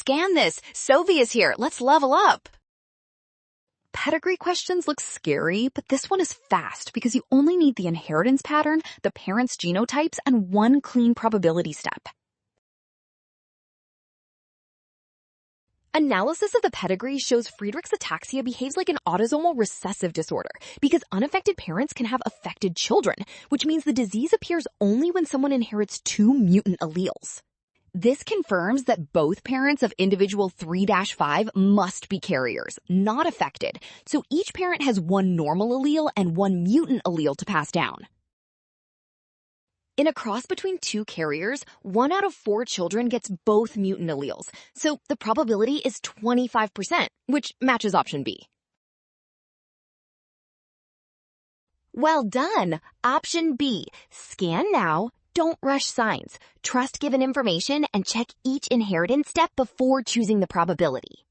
scan this. Sovi is here. Let's level up. Pedigree questions look scary, but this one is fast because you only need the inheritance pattern, the parents' genotypes, and one clean probability step. Analysis of the pedigree shows Friedreich's ataxia behaves like an autosomal recessive disorder because unaffected parents can have affected children, which means the disease appears only when someone inherits two mutant alleles. This confirms that both parents of individual 3-5 must be carriers, not affected, so each parent has one normal allele and one mutant allele to pass down. In a cross between two carriers, 1 out of 4 children gets both mutant alleles, so the probability is 25%, which matches option B. Well done! Option B. Scan now, don't rush signs. Trust given information and check each inheritance step before choosing the probability.